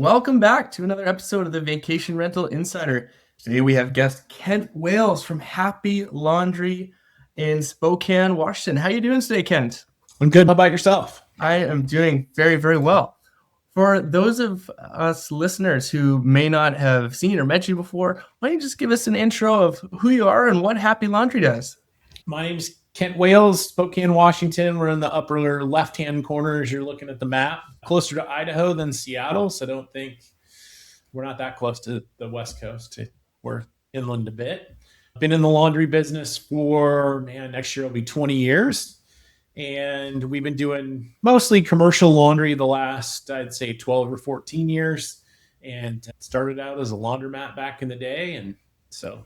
Welcome back to another episode of the Vacation Rental Insider. Today we have guest Kent Wales from Happy Laundry in Spokane, Washington. How are you doing today, Kent? I'm good. How about yourself? I am doing very, very well. For those of us listeners who may not have seen or met you before, why don't you just give us an intro of who you are and what Happy Laundry does? My name's Kent Wales, Spokane, Washington. We're in the upper left-hand corner as you're looking at the map. Closer to Idaho than Seattle, so don't think we're not that close to the West Coast. We're inland a bit. I've been in the laundry business for, next year will be 20 years. And we've been doing mostly commercial laundry the last, I'd say, 12 or 14 years. And started out as a laundromat back in the day. And so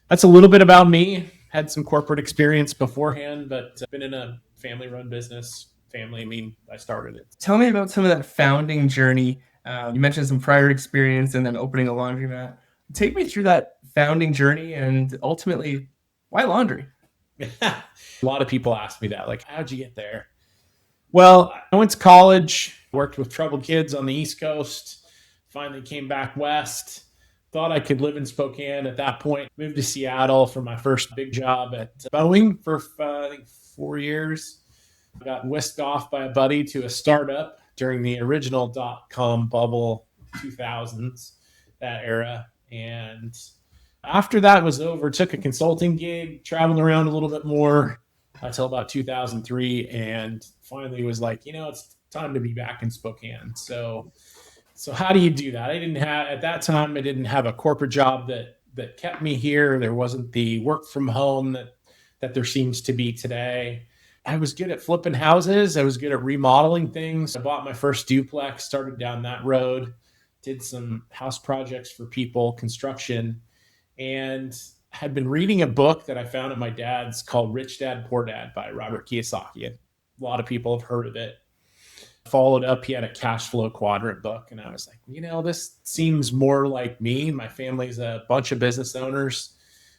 that's a little bit about me. Had some corporate experience beforehand, but been in a family-run business. I started it. Tell me about some of that founding journey. You mentioned some prior experience and then opening a laundromat. Take me through that founding journey and ultimately, why laundry? A lot of people ask me that, like, how'd you get there? Well, I went to college, worked with troubled kids on the East Coast, finally came back west, thought I could live in Spokane at that point, moved to Seattle for my first big job at Boeing for, I think, 4 years. I got whisked off by a buddy to a startup during the original .com bubble 2000s, that era. And after that was over, took a consulting gig, traveling around a little bit more until about 2003, and finally was like, it's time to be back in Spokane. So how do you do that? At that time, I didn't have a corporate job that kept me here. There wasn't the work from home that there seems to be today. I was good at flipping houses. I was good at remodeling things. I bought my first duplex, started down that road, did some house projects for people, construction, and had been reading a book that I found at my dad's called Rich Dad, Poor Dad by Robert Kiyosaki. A lot of people have heard of it. Followed up, he had a cash flow quadrant book. And I was like, this seems more like me. My family's a bunch of business owners.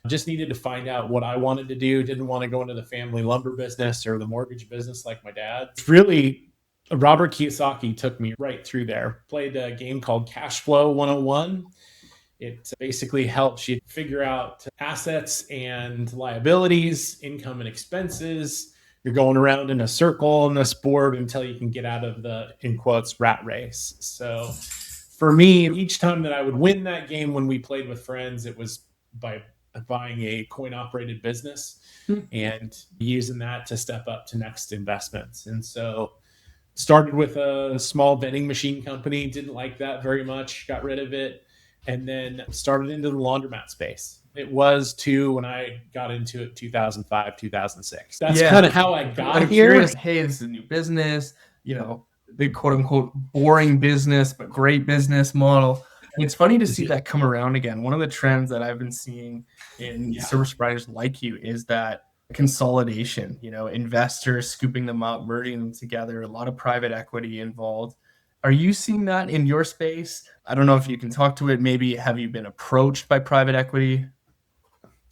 Just needed to find out what I wanted to do. Didn't want to go into the family lumber business or the mortgage business like my dad. Really, Robert Kiyosaki took me right through there. Played a game called Cash Flow 101. It basically helps you figure out assets and liabilities, income and expenses. You're going around in a circle on this board until you can get out of the, in quotes, rat race. So for me, each time that I would win that game when we played with friends, it was by buying a coin-operated business and using that to step up to next investments. And so started with a small vending machine company, didn't like that very much, got rid of it, and then started into the laundromat space. It was when I got into it, 2005, 2006. That's kind of how I got here. Curious, hey, this is a new business, the quote unquote boring business, but great business model. It's funny to see that come around again. One of the trends that I've been seeing in service providers like you is that consolidation, investors scooping them up, merging them together, a lot of private equity involved. Are you seeing that in your space? I don't know if you can talk to it. Maybe have you been approached by private equity?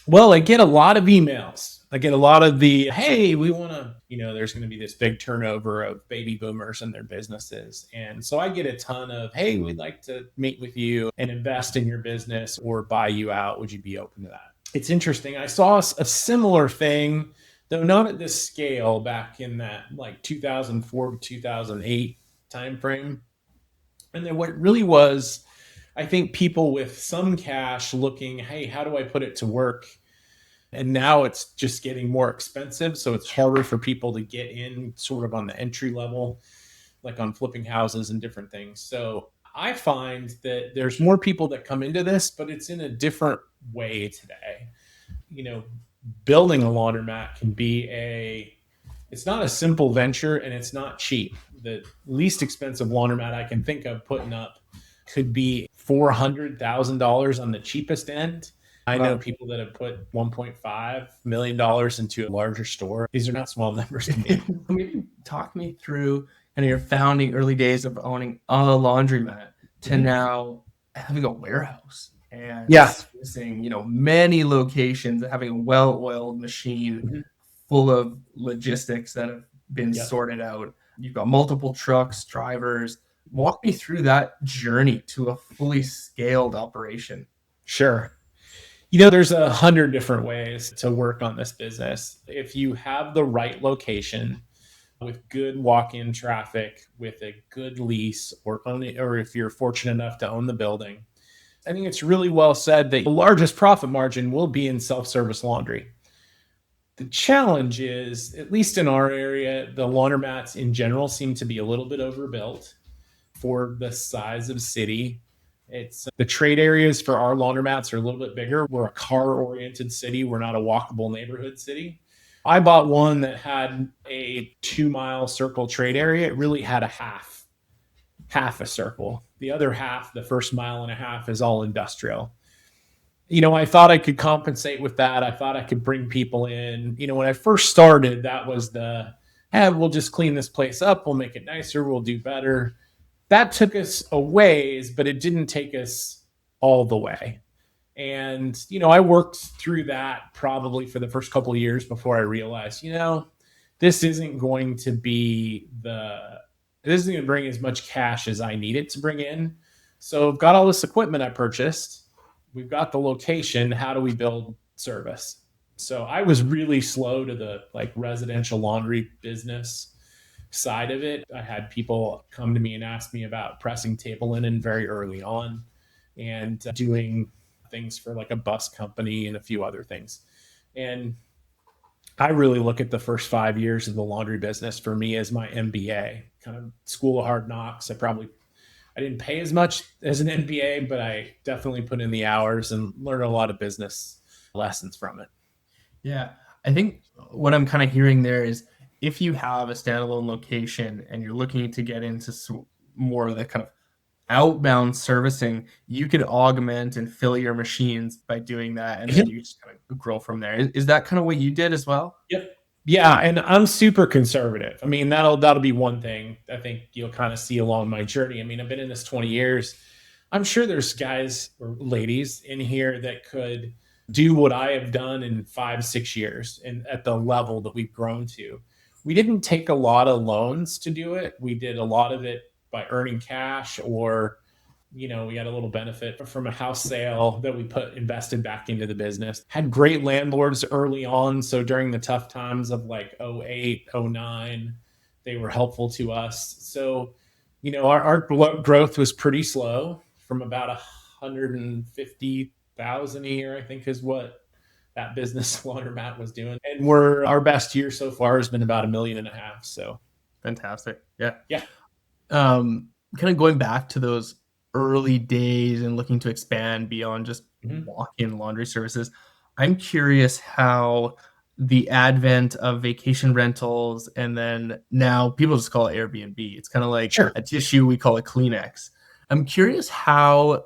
Well, I get a lot of emails. I get a lot of hey, we want to, there's going to be this big turnover of baby boomers and their businesses. And so I get a ton of, hey, we'd like to meet with you and invest in your business or buy you out. Would you be open to that? It's interesting. I saw a similar thing, though not at this scale, back in that like 2004 to 2008 timeframe. And then what really was, I think people with some cash looking, hey, how do I put it to work? And now it's just getting more expensive. So it's harder for people to get in sort of on the entry level, like on flipping houses and different things. So I find that there's more people that come into this, but it's in a different way today. Building a laundromat can be it's not a simple venture and it's not cheap. The least expensive laundromat I can think of putting up could be $400,000 on the cheapest end. I know people that have put $1.5 million into a larger store. These are not small numbers to me. Maybe talk me through kind of your founding early days of owning a laundromat to now having a warehouse and servicing, many locations, having a well-oiled machine full of logistics that have been sorted out. You've got multiple trucks, drivers. Walk me through that journey to a fully scaled operation. Sure. There's 100 different ways to work on this business. If you have the right location with good walk-in traffic, with a good lease, or if you're fortunate enough to own the building, I think it's really well said that the largest profit margin will be in self-service laundry. The challenge is, at least in our area, the laundromats in general seem to be a little bit overbuilt for the size of city. It's the trade areas for our laundromats are a little bit bigger. We're a car-oriented city. We're not a walkable neighborhood city. I bought one that had a 2-mile circle trade area. It really had a half a circle. The other half, the first mile and a half, is all industrial. I thought I could compensate with that. I thought I could bring people in. When I first started, that was we'll just clean this place up. We'll make it nicer. We'll do better. That took us a ways, but it didn't take us all the way. And, I worked through that probably for the first couple of years before I realized, this isn't going to bring as much cash as I need it to bring in. So I've got all this equipment I purchased. We've got the location. How do we build service? So I was really slow to the residential laundry business side of it. I had people come to me and ask me about pressing table linen very early on, and doing things for a bus company and a few other things. And I really look at the first 5 years of the laundry business for me as my MBA, kind of school of hard knocks. I didn't pay as much as an MBA, but I definitely put in the hours and learned a lot of business lessons from it. Yeah. I think what I'm kind of hearing there is, if you have a standalone location and you're looking to get into more of the kind of outbound servicing, you could augment and fill your machines by doing that. And then you just kind of grow from there. Is that kind of what you did as well? Yep. Yeah, and I'm super conservative. I mean, that'll be one thing I think you'll kind of see along my journey. I mean, I've been in this 20 years. I'm sure there's guys or ladies in here that could do what I have done in 5, 6 years, and at the level that we've grown to. We didn't take a lot of loans to do it. We did a lot of it by earning cash, or we got a little benefit from a house sale that we invested back into the business. Had great landlords early on. So during the tough times of 08, 09, they were helpful to us. So, our growth was pretty slow, from about 150,000 a year, I think, is what that business laundromat was doing. And our best year so far has been about 1.5 million. So fantastic. Yeah. Yeah. Kind of going back to those early days and looking to expand beyond just walk-in laundry services, I'm curious how the advent of vacation rentals, and then now people just call it Airbnb. It's kind of like a tissue, we call it Kleenex. I'm curious how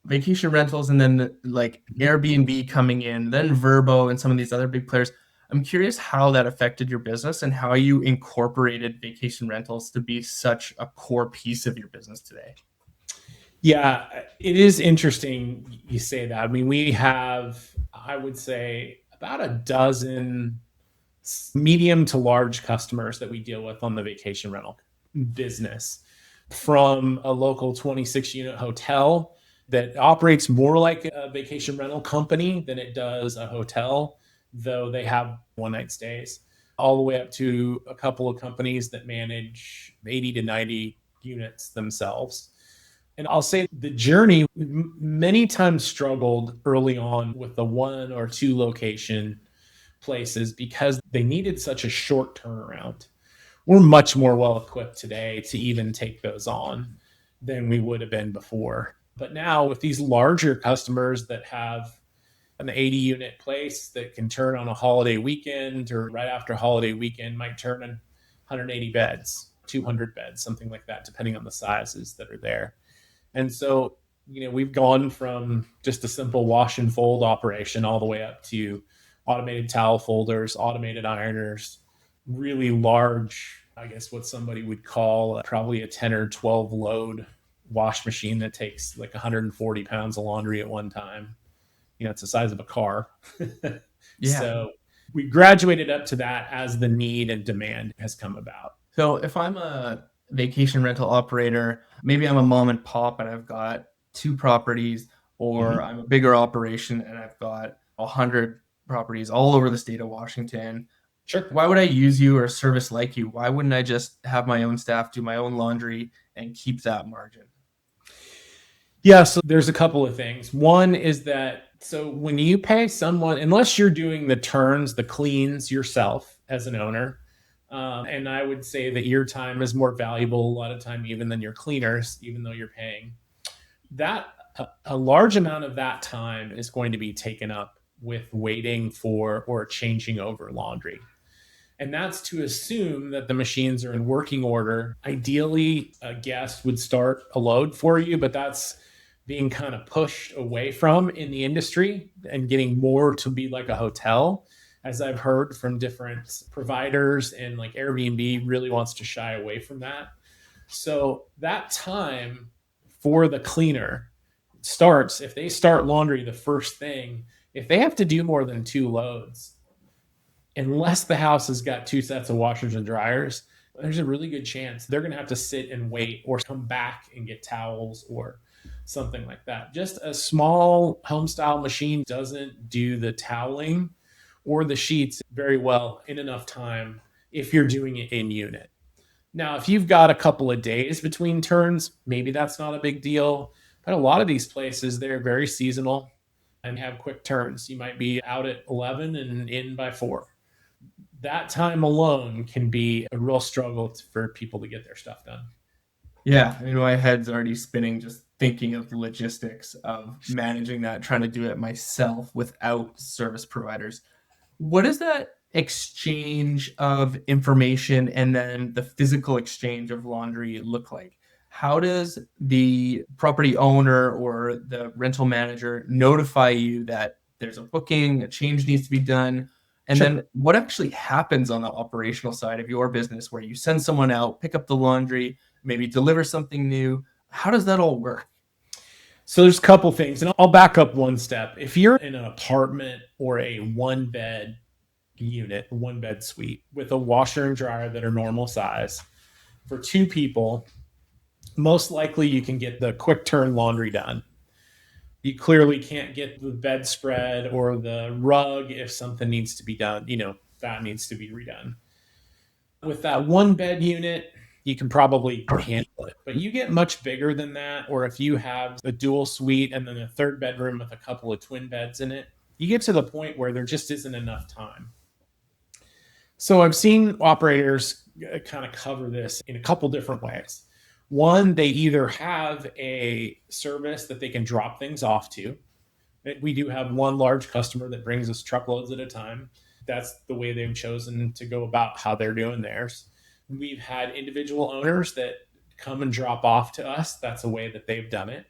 vacation rentals, and then Airbnb coming in, then Vrbo and some of these other big players, I'm curious how that affected your business and how you incorporated vacation rentals to be such a core piece of your business today. Yeah, it is interesting you say that. I mean, we have, I would say, about a dozen medium to large customers that we deal with on the vacation rental business, from a local 26-unit hotel that operates more like a vacation rental company than it does a hotel, though they have one-night stays, all the way up to a couple of companies that manage 80 to 90 units themselves. And I'll say the journey many times struggled early on with the 1 or 2 location places because they needed such a short turnaround. We're much more well equipped today to even take those on than we would have been before. But now with these larger customers that have an 80-unit place that can turn on a holiday weekend, or right after a holiday weekend might turn in 180 beds, 200 beds, something like that, depending on the sizes that are there. And so, we've gone from just a simple wash and fold operation all the way up to automated towel folders, automated ironers, really large, I guess what somebody would call probably a 10 or 12 load wash machine that takes 140 pounds of laundry at one time. It's the size of a car. Yeah. So we graduated up to that as the need and demand has come about. So if I'm a vacation rental operator. Maybe I'm a mom and pop and I've got two properties, or Mhm. I'm a bigger operation and I've got 100 properties all over the state of Washington. Sure. Why would I use you or a service like you? Why wouldn't I just have my own staff do my own laundry and keep that margin? Yeah, so there's a couple of things. One is that so when you pay someone, unless you're doing the turns, the cleans yourself as an owner, and I would say that your time is more valuable a lot of time even than your cleaners, even though you're paying that a large amount of that time is going to be taken up with waiting for or changing over laundry. And that's to assume that the machines are in working order. Ideally, a guest would start a load for you, but that's being kind of pushed away from in the industry and getting more to be like a hotel, as I've heard from different providers, and like Airbnb really wants to shy away from that. So that time for the cleaner starts if they start laundry the first thing. If they have to do more than two loads, unless the house has got two sets of washers and dryers, there's a really good chance they're going to have to sit and wait or come back and get towels or something like that. Just a small home style machine doesn't do the toweling or the sheets very well in enough time if you're doing it in unit. Now, if you've got a couple of days between turns, maybe that's not a big deal. But a lot of these places, they're very seasonal and have quick turns. You might be out at 11 and in by 4. That time alone can be a real struggle for people to get their stuff done. Yeah, I mean, my head's already spinning just thinking of the logistics of managing that, trying to do it myself without service providers. What does that exchange of information and then the physical exchange of laundry look like? How does the property owner or the rental manager notify you that there's a booking, a change needs to be done? And Sure. then what actually happens on the operational side of your business where you send someone out, pick up the laundry, maybe deliver something new? How does that all work? So there's a couple things, and I'll back up one step. If you're in an apartment or a one bed unit, one bed suite with a washer and dryer that are normal size for two people, most likely you can get the quick turn laundry done. You clearly can't get the bedspread or the rug if something needs to be done, that needs to be redone. With that one bed unit, you can probably handle it. But you get much bigger than that, or if you have a dual suite and then a third bedroom with a couple of twin beds in it, you get to the point where there just isn't enough time. So I've seen operators kind of cover this in a couple different ways. One, they either have a service that they can drop things off to. We do have one large customer that brings us truckloads at a time. That's the way they've chosen to go about how they're doing theirs. We've had individual owners that come and drop off to us. That's a way that they've done it.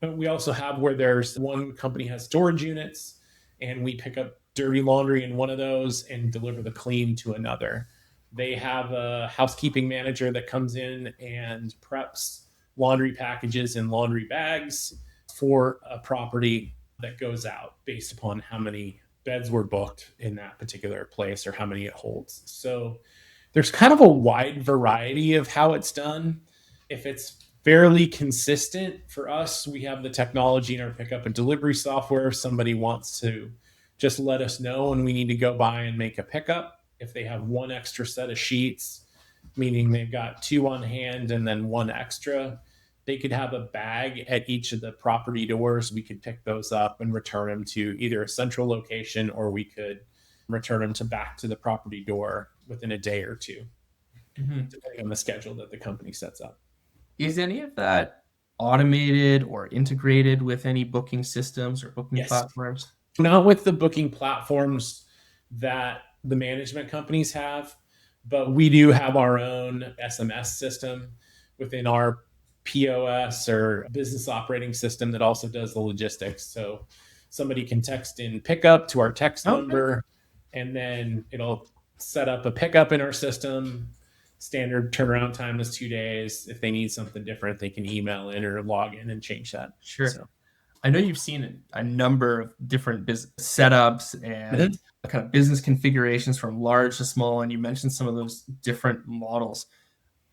But we also have where there's one company has storage units and we pick up dirty laundry in one of those and deliver the clean to another. They have a housekeeping manager that comes in and preps laundry packages and laundry bags for a property that goes out based upon how many beds were booked in that particular place or how many it holds. So there's kind of a wide variety of how it's done. If it's fairly consistent for us, we have the technology in our pickup and delivery software. If somebody wants to just let us know when we need to go by and make a pickup. If they have one extra set of sheets, meaning they've got two on hand and then one extra, they could have a bag at each of the property doors. We could pick those up and return them to either a central location or we could return them to back to the property door within a day or two, Mhm. depending on the schedule that the company sets up. Is any of that automated or integrated with any booking systems or booking Yes. platforms? Not with the booking platforms that the management companies have, but we do have our own SMS system within our POS or business operating system that also does the logistics. So somebody can text in pickup to our text Okay. number, and then it'll set up a pickup in our system. Standard turnaround time is 2 days. If they need something different, they can email in or log in and change that. Sure. So, I know you've seen a number of different business setups mm-hmm. and kind of business configurations from large to small, and you mentioned some of those different models.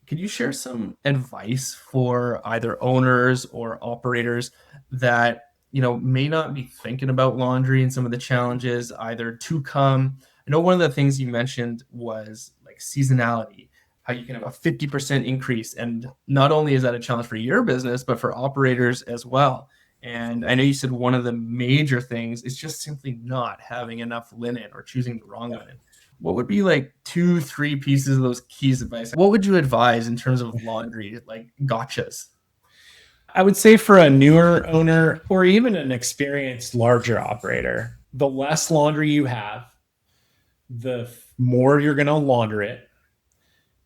Could you share some advice for either owners or operators that, may not be thinking about laundry and some of the challenges either to come? I know one of the things you mentioned was like seasonality, how you can have a 50% increase. And not only is that a challenge for your business, but for operators as well. And I know you said one of the major things is just simply not having enough linen or choosing the wrong linen. What would be like two, three pieces of those keys advice? What would you advise in terms of laundry, like gotchas? I would say for a newer owner or even an experienced larger operator, the less laundry you have, the more you're going to launder it.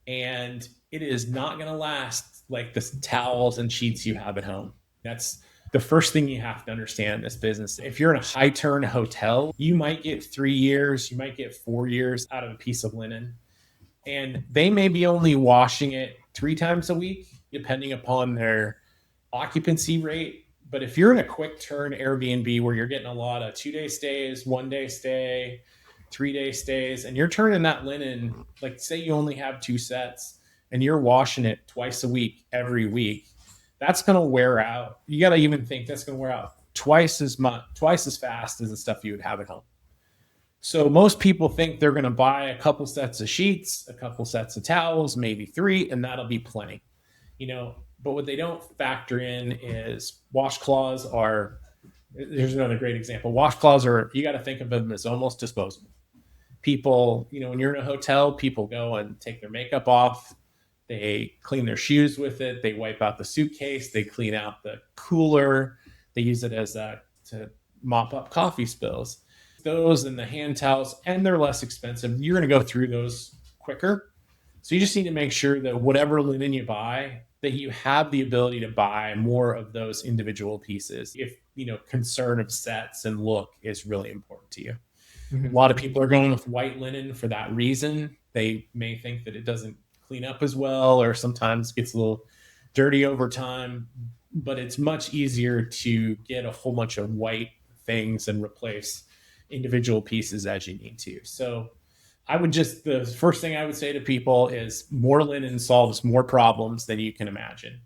And it is not going to last like the towels and sheets you have at home. That's the first thing you have to understand in this business. If you're in a high turn hotel, you might get 3 years, you might get 4 years out of a piece of linen. And they may be only washing it 3 times a week, depending upon their occupancy rate. But if you're in a quick turn Airbnb where you're getting a lot of 2 day stays, 1 day stay, 3 day stays, and you're turning that linen, like say you only have 2 sets and you're washing it twice a week, every week, that's going to wear out. You got to even think that's going to wear out twice as much, twice as fast as the stuff you would have at home. So most people think they're going to buy a couple sets of sheets, a couple sets of towels, maybe three, and that'll be plenty. But what they don't factor in is washcloths are, here's another great example. Washcloths are, you got to think of them as almost disposable. People, when you're in a hotel, people go and take their makeup off. They clean their shoes with it. They wipe out the suitcase. They clean out the cooler. They use it to mop up coffee spills. Those and the hand towels, and they're less expensive. You're going to go through those quicker. So you just need to make sure that whatever linen you buy, that you have the ability to buy more of those individual pieces. If, concern of sets and look is really important to you. A lot of people are going with white linen for that reason. They may think that it doesn't clean up as well, or sometimes gets a little dirty over time, but it's much easier to get a whole bunch of white things and replace individual pieces as you need to. So the first thing I would say to people is more linen solves more problems than you can imagine.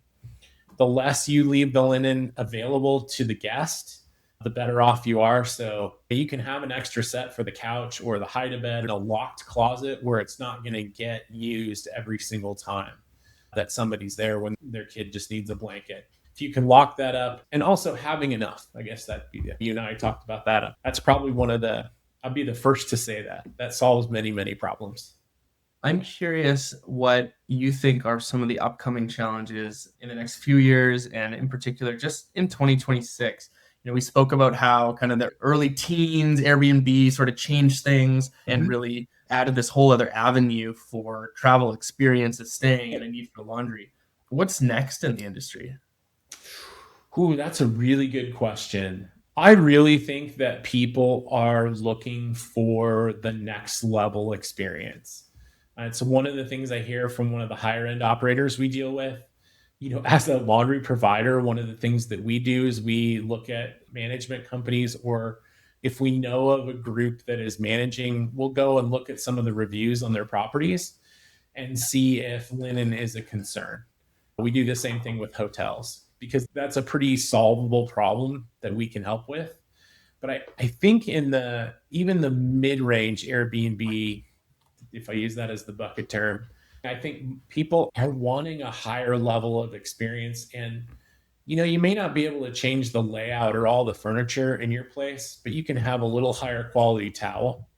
The less you leave the linen available to the guest, the better off you are. So you can have an extra set for the couch or the hide-a-bed in a locked closet where it's not going to get used every single time that somebody's there when their kid just needs a blanket. If you can lock that up, and also having enough, I guess you and I talked about that. That's probably I'd be the first to say that solves many, many problems. I'm curious what you think are some of the upcoming challenges in the next few years, and in particular, just in 2026. We spoke about how kind of the early teens Airbnb sort of changed things and really added this whole other avenue for travel experiences, staying, and a need for laundry. What's next in the industry? Ooh, that's a really good question. I really think that people are looking for the next level experience. It's one of the things I hear from one of the higher end operators we deal with. As a laundry provider, one of the things that we do is we look at management companies, or if we know of a group that is managing, we'll go and look at some of the reviews on their properties and see if linen is a concern. We do the same thing with hotels because that's a pretty solvable problem that we can help with. But I think even the mid-range Airbnb, if I use that as the bucket term, I think people are wanting a higher level of experience. And, you may not be able to change the layout or all the furniture in your place, but you can have a little higher quality towel.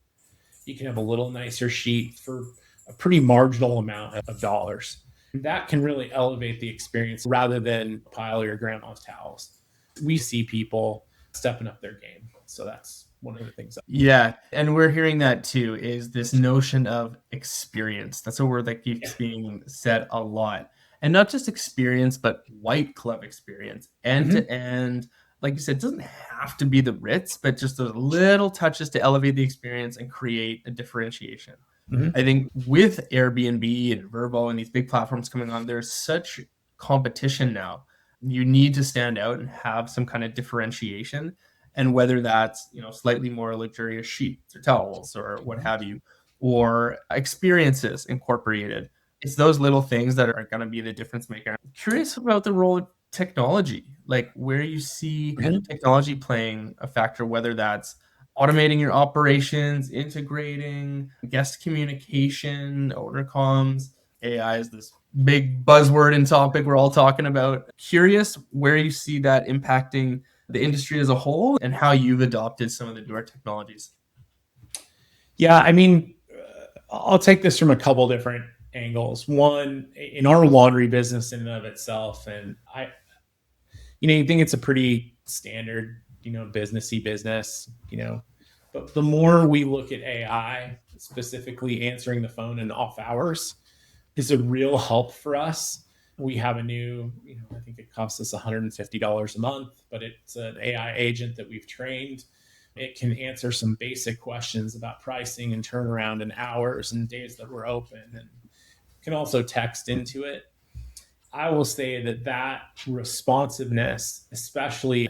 You can have a little nicer sheet for a pretty marginal amount of dollars. That can really elevate the experience rather than pile your grandma's towels. We see people stepping up their game. So that's one of the things. Yeah. And we're hearing that too, is this notion of experience. That's a word that keeps being said a lot. And not just experience, but white glove experience, end to end. Like you said, it doesn't have to be the Ritz, but just those little touches to elevate the experience and create a differentiation. I think with Airbnb and Vrbo and these big platforms coming on, there's such competition now. You need to stand out and have some kind of differentiation. And whether that's, slightly more luxurious sheets or towels or what have you, or experiences incorporated. it's those little things that are going to be the difference maker. I'm curious about the role of technology, like where you see technology playing a factor, whether that's automating your operations, integrating guest communication, owner comms. AI is this big buzzword and topic we're all talking about. Curious where you see that impacting the industry as a whole and how you've adopted some of the newer technologies. Yeah, I mean, I'll take this from a couple different angles. One, in our laundry business in and of itself, and you think it's a pretty standard, businessy business, but the more we look at AI, specifically answering the phone in off hours, is a real help for us. We have a new, I think it costs us $150 a month, but it's an AI agent that we've trained. It can answer some basic questions about pricing and turnaround and hours and days that we're open, and can also text into it. I will say that responsiveness, especially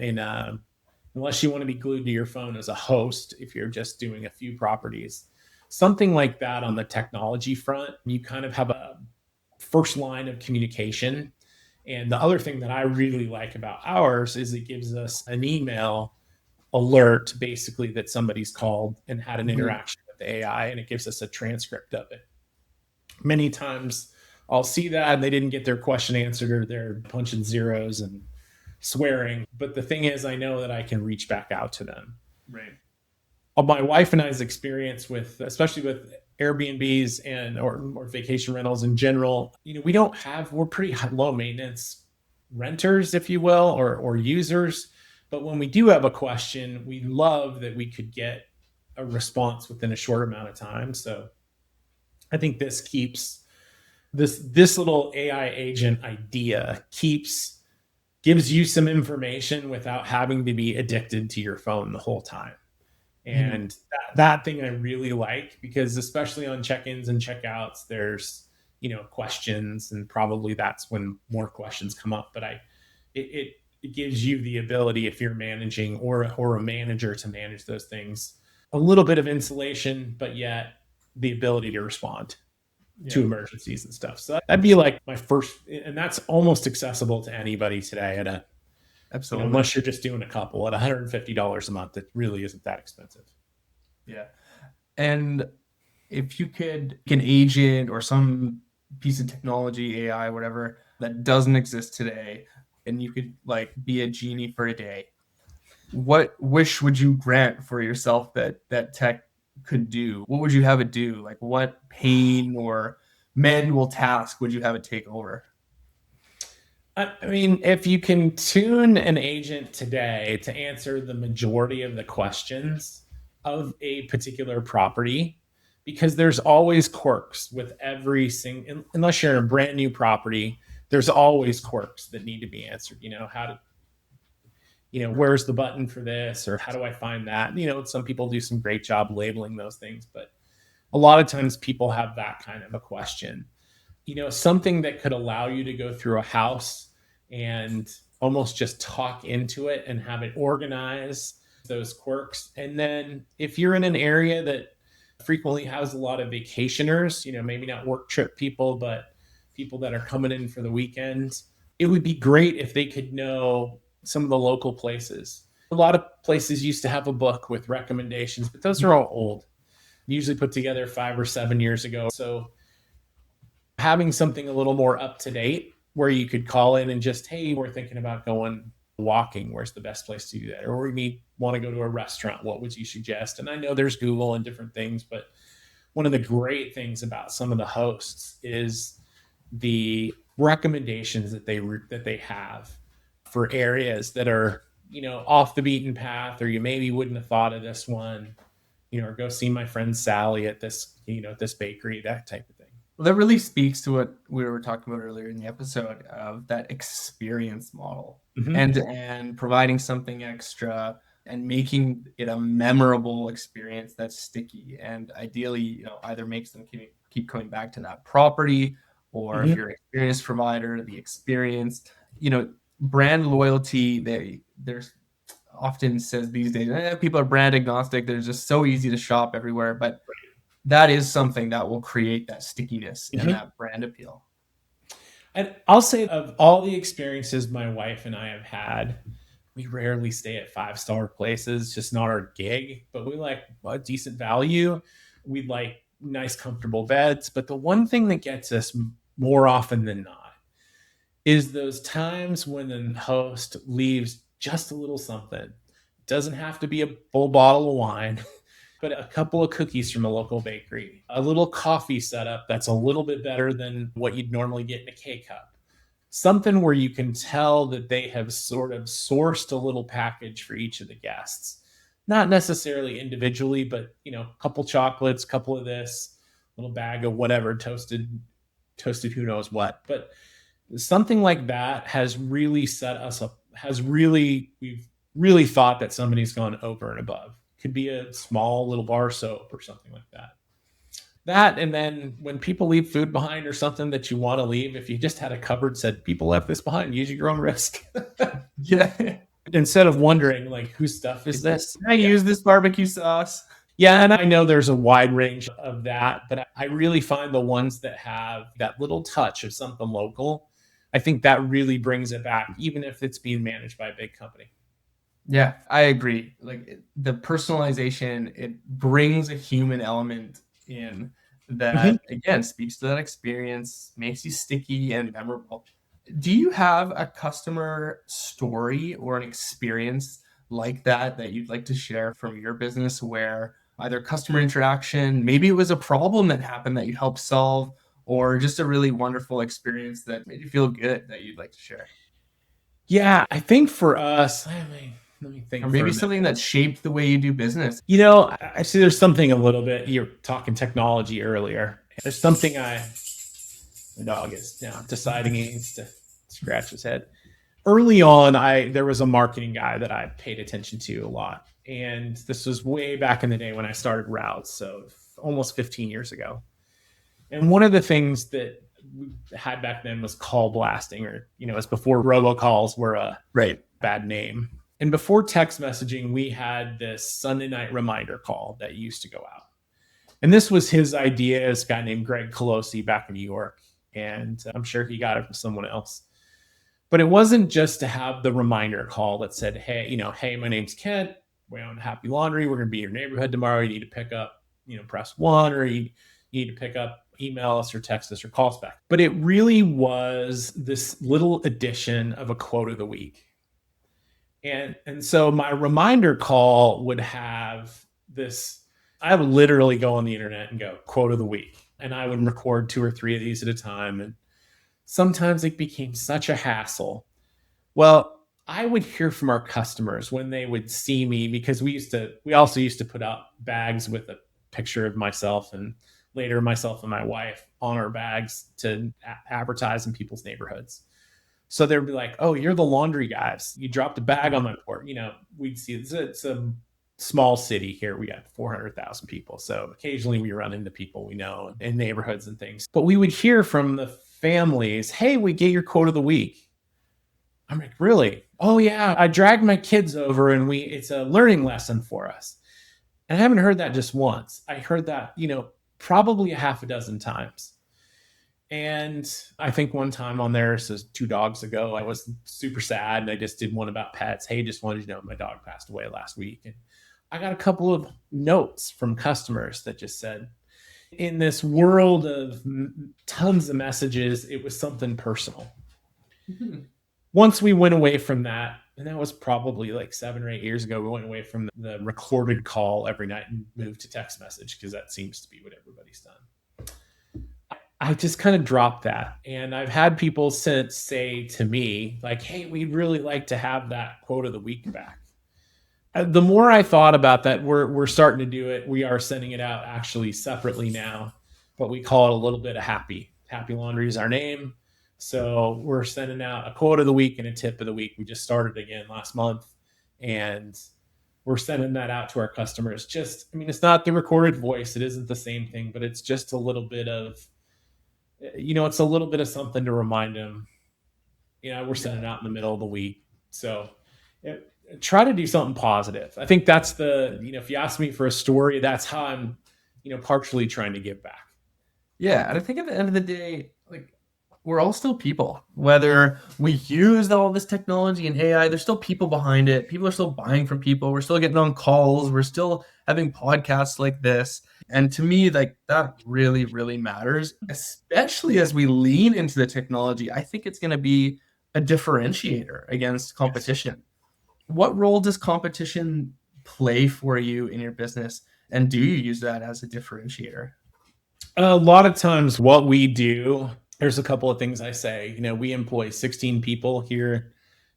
unless you want to be glued to your phone as a host, if you're just doing a few properties, something like that on the technology front, you kind of have a first line of communication. And the other thing that I really like about ours is it gives us an email alert, basically, that somebody's called and had an interaction with the AI, and it gives us a transcript of it. Many times I'll see that and they didn't get their question answered, or they're punching zeros and swearing. But the thing is, I know that I can reach back out to them. Right. My wife and I's experience with, especially with Airbnbs and or vacation rentals in general, we're pretty low maintenance renters, if you will, or users. But when we do have a question, we love that we could get a response within a short amount of time. So I think this keeps this little AI agent idea gives you some information without having to be addicted to your phone the whole time. And that thing I really like, because especially on check-ins and check-outs, there's, questions, and probably that's when more questions come up. But it gives you the ability, if you're managing or a manager, to manage those things, a little bit of insulation, but yet the ability to respond to emergencies and stuff. So that'd be like my first, and that's almost accessible to anybody today Absolutely. Unless you're just doing a couple at $150 a month. It really isn't that expensive. Yeah. And if you could, an agent or some piece of technology, AI, whatever, that doesn't exist today, and you could like be a genie for a day, what wish would you grant for yourself that tech could do? What would you have it do? Like what pain or manual task would you have it take over? I mean, if you can tune an agent today to answer the majority of the questions of a particular property, because there's always quirks with every single, unless you're in a brand new property, there's always quirks that need to be answered. Where's the button for this, or how do I find that? Some people do some great job labeling those things, but a lot of times people have that kind of a question. Something that could allow you to go through a house and almost just talk into it and have it organize those quirks. And then if you're in an area that frequently has a lot of vacationers, maybe not work trip people, but people that are coming in for the weekends, it would be great if they could know some of the local places. A lot of places used to have a book with recommendations, but those are all old, usually put together 5 or 7 years ago. So having something a little more up to date, where you could call in and just, hey, we're thinking about going walking. Where's the best place to do that? Or we want to go to a restaurant. What would you suggest? And I know there's Google and different things, but one of the great things about some of the hosts is the recommendations that they have for areas that are, off the beaten path, or you maybe wouldn't have thought of this one, or go see my friend Sally at this, at this bakery, that type of thing. Well, that really speaks to what we were talking about earlier in the episode of that experience model, and providing something extra and making it a memorable experience that's sticky, and ideally, either makes them keep coming back to that property, or if you're an experience provider, the experience, brand loyalty. There's often says these days, people are brand agnostic. They're just so easy to shop everywhere, but that is something that will create that stickiness and Mhm. that brand appeal. And I'll say of all the experiences my wife and I have had, we rarely stay at 5-star places, just not our gig, but we like a decent value. We like nice, comfortable beds. But the one thing that gets us more often than not is those times when the host leaves just a little something. It doesn't have to be a full bottle of wine, but a couple of cookies from a local bakery, a little coffee setup that's a little bit better than what you'd normally get in a K cup. Something where you can tell that they have sort of sourced a little package for each of the guests. Not necessarily individually, but a couple chocolates, couple of this, little bag of whatever, toasted who knows what. But something like that has really set us up, we've really thought that somebody's gone over and above. Could be a small little bar soap or something like that. That, and then when people leave food behind or something that you want to leave, if you just had a cupboard said people left this behind, use at your own risk. Yeah. Instead of wondering like whose stuff is this. Can I use this barbecue sauce? Yeah, and I know there's a wide range of that, but I really find the ones that have that little touch of something local, I think that really brings it back, even if it's being managed by a big company. Yeah, I agree. Like the personalization, it brings a human element in Mhm. that again speaks to that experience, makes you sticky and memorable. Do you have a customer story or an experience like that that you'd like to share from your business where either customer interaction, maybe it was a problem that happened that you helped solve, or just a really wonderful experience that made you feel good that you'd like to share? Yeah, I think for us, let me Or think for maybe a minute. something that shaped the way you do business. I see there's something a little bit, you're talking technology earlier. There's something my dog is now deciding he needs to scratch his head. Early on, there was a marketing guy that I paid attention to a lot. And this was way back in the day when I started Routes, so almost 15 years ago. And one of the things that we had back then was call blasting, or, it's before robocalls were a Right. bad name. And before text messaging, we had this Sunday night reminder call that used to go out. And this was his idea, this guy named Greg Colosi back in New York. And I'm sure he got it from someone else. But it wasn't just to have the reminder call that said, hey, my name's Kent. We own Happy Laundry. We're going to be in your neighborhood tomorrow. You need to pick up, press one, or you need to pick up, email us or text us or call us back. But it really was this little addition of a quote of the week. And so my reminder call would have this. I would literally go on the internet and go quote of the week. And I would record 2 or 3 of these at a time. And sometimes it became such a hassle. Well, I would hear from our customers when they would see me, because we also used to put out bags with a picture of myself and later myself and my wife on our bags to advertise in people's neighborhoods. So they'd be like, "Oh, you're the laundry guys. You dropped a bag on my porch." We'd see it's a small city here. We got 400,000 people. So occasionally we run into people we know in neighborhoods and things. But we would hear from the families, "Hey, we get your quote of the week." I'm like, "Really? Oh yeah, I dragged my kids over and it's a learning lesson for us." And I haven't heard that just once. I heard that, probably a half a dozen times. And I think one time on there, so 2 dogs ago, I was super sad and I just did one about pets. Hey, just wanted you to know my dog passed away last week. And I got a couple of notes from customers that just said, in this world of tons of messages, it was something personal. Mhm. Once we went away from that, and that was probably like 7 or 8 years ago, we went away from the recorded call every night and moved to text message because that seems to be what everybody's done. I just kind of dropped that. And I've had people since say to me, like, "Hey, we'd really like to have that quote of the week back." The more I thought about that, we're starting to do it. We are sending it out actually separately now, but we call it a little bit of Happy. Happy Laundry is our name. So we're sending out a quote of the week and a tip of the week. We just started again last month, and we're sending that out to our customers. It's not the recorded voice. It isn't the same thing, but it's just a little bit of, it's a little bit of something to remind them. We're sending it out in the middle of the week. So try to do something positive. I think that's if you ask me for a story, that's how I'm partially trying to give back. Yeah, and I think at the end of the day, like we're all still people. Whether we use all this technology and AI, there's still people behind it. People are still buying from people. We're still getting on calls. We're still having podcasts like this. And to me, like that really, really matters, especially as we lean into the technology. I think it's going to be a differentiator against Yes. competition. What role does competition play for you in your business? And do you use that as a differentiator? A lot of times, what we do, there's a couple of things I say. We employ 16 people here